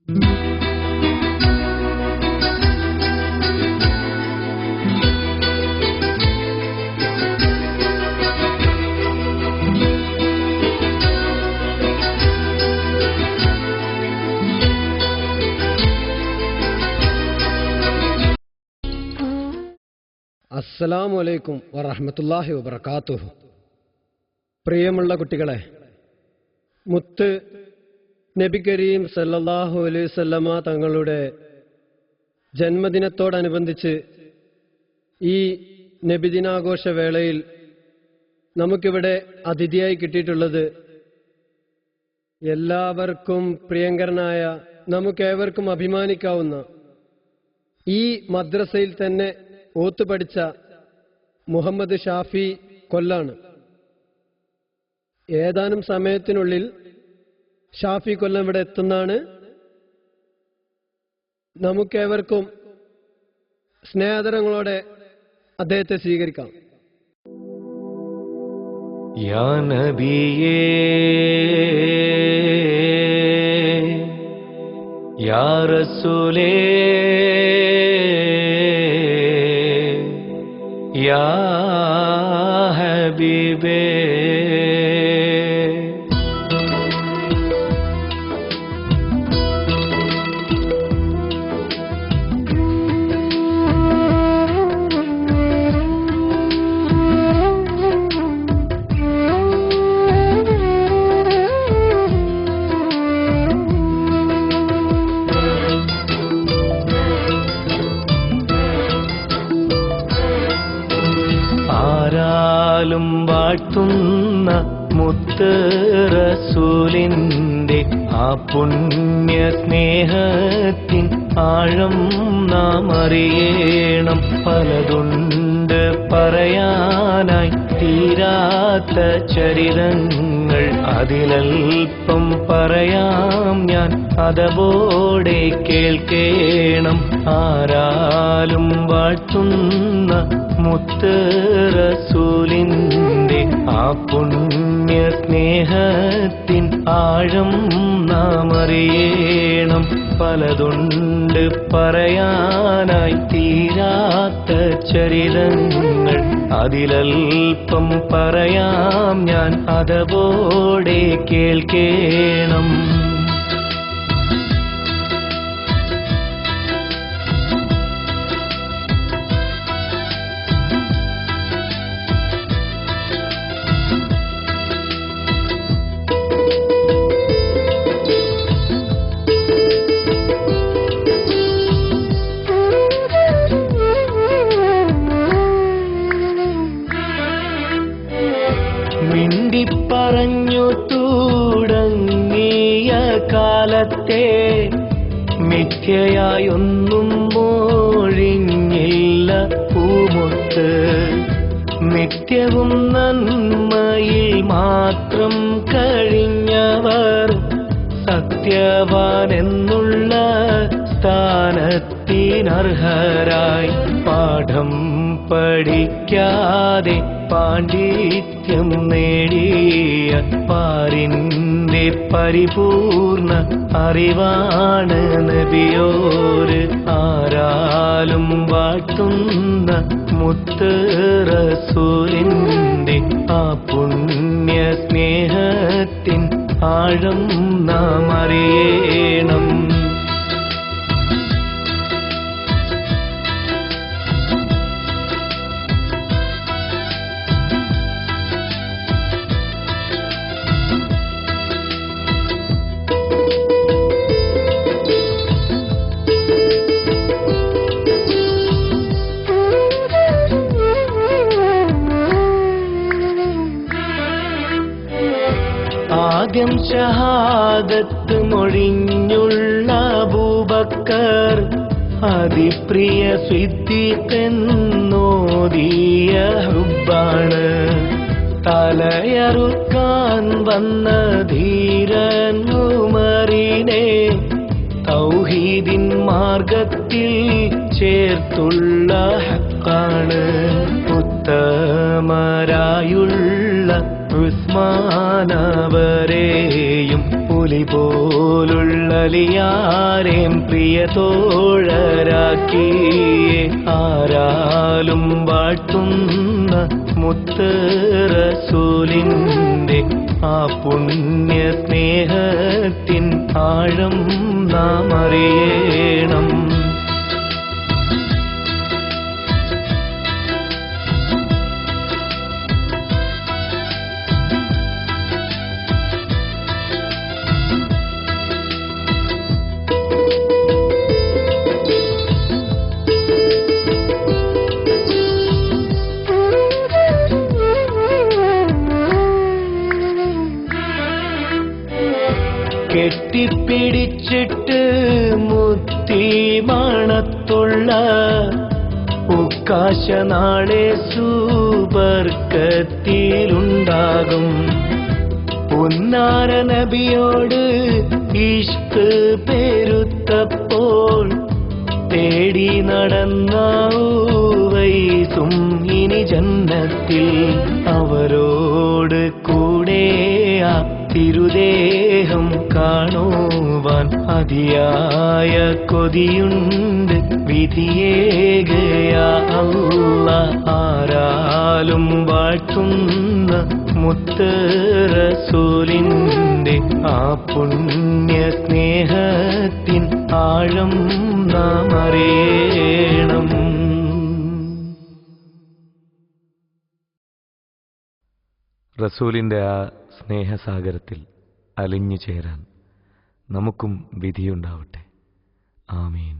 അസ്സലാമു അലൈക്കും വറഹ്മത്തുള്ളാഹി വബറകാതുഹു. പ്രിയമുള്ള കുട്ടികളെ, മുത്ത് നബി കരീം സല്ലല്ലാഹു അലൈഹി വസല്ലമ തങ്ങളുടെ ജന്മദിനത്തോടനുബന്ധിച്ച് ഈ നബിദിനാഘോഷ വേളയിൽ നമുക്കിവിടെ അതിഥിയായി കിട്ടിയിട്ടുള്ളത് എല്ലാവർക്കും പ്രിയങ്കരനായ, നമുക്കേവർക്കും അഭിമാനിക്കാവുന്ന ഈ മദ്രസയിൽ തന്നെ ഓത്തുപഠിച്ച മുഹമ്മദ് ഷാഫി കൊല്ലാണ്. ഏതാനും സമയത്തിനുള്ളിൽ ഷാഫി കൊല്ലം ഇവിടെ എത്തുന്നതാണ്. നമുക്കേവർക്കും സ്നേഹാദരങ്ങളോടെ അദ്ദേഹത്തെ സ്വീകരിക്കാം. യാ നബിയേ യാ റസൂലേ യാ ഹബീബേ ആരാലും വാഴ്ത്തുന്ന മുത്ത് റസൂലിന്റെ ആ പുണ്യ സ്നേഹത്തിൻ ആഴം നാം അറിയണം. പലതുണ്ട് പറയാനായി തീരാത്ത ചരിതങ്ങൾ, അതിലൽപ്പം പറയാം ഞാൻ, അതവോടെ കേൾക്കേണം. ആരാലും വാഴ്ത്തുന്ന മുത്ത് റസൂലിന്റെ ആ പുണ്യ സ്നേഹത്തിൻ ആഴം നാം അറിയണം. പലതുണ്ട് പറയാനായി തീരാത്ത ചരിതങ്ങൾ, അതിലൽപ്പം പറയാം ഞാൻ, അതവോടെ കേൾക്കേണം. പറഞ്ഞു തുടങ്ങിയ കാലത്തെ മിഥ്യയായൊന്നും മൊഴിഞ്ഞില്ല പൂമുത്ത്. നിത്യവും നന്മയിൽ മാത്രം കഴിഞ്ഞവർ സത്യവാനെന്നുള്ള സ്ഥാനത്തിനർഹരായി. പാഠം പഠിക്കാതെ പാണ്ഡിത്യം നേടിയ പാരിന്റെ പരിപൂർണ അറിവാണ് നബിയോര്. ആരാലും വാഴ്ത്തുന്ന മുത്ത് റസൂലിന്റെ ആ പുണ്യ സ്നേഹത്തിൻ ആഴം നാം അറിയണം. ആദ്യം ഷഹാദത്ത് മൊഴിഞ്ഞുള്ള അബൂബക്കർ, അതിപ്രിയ സിദ്ദീഖെന്നോദിയ ഹുബ്ബാണ്. തലയറുക്കാൻ വന്ന ധീരൻ ഉമറിനെ തൗഹീദിൻ മാർഗത്തിൽ ചേർത്തുള്ള ഹക്കാണ്. ഉത്തമരായുള്ള ഉസ്മാനവരെയും പുലി പോലുള്ളലിയാരേം പ്രിയതോഴരാക്കിയേ ആരാലും വാഴ്ത്തുന്ന മുത്ത് റസൂലിന്റെ ആ പുണ്യ സ്നേഹത്തിൻ ആഴം നാം അറിയണം. കെട്ടിപ്പിടിച്ചിട്ട് മുത്തി മണത്തുള്ള ഉക്കാശ നാളെ സുബർക്കത്തിലുണ്ടാകും. ഉന്നാര നബിയോട് ഇഷ്ക് പെരുത്തപ്പോൾ തേടി നടന്ന ഉവൈസും ഇനി ജന്നത്തിൽ അവരോട് കൂടെ ആ തിരുദേഹം കാണുവാൻ അതിയായ കൊതിയുണ്ട്. വിധിയേകയാ അല്ലാഹ് ആരാലും വാഴ്ത്തുന്ന മുത്ത് റസൂലിന്റെ ആ പുണ്യ സ്നേഹത്തിൻ ആഴം നാം അറിയണം. റസൂലിന്റെ ആ സ്നേഹസാഗരത്തിൽ അലിഞ്ഞു ചേരാൻ നമുക്കും വിധിയുണ്ടാവട്ടെ. ആമീൻ.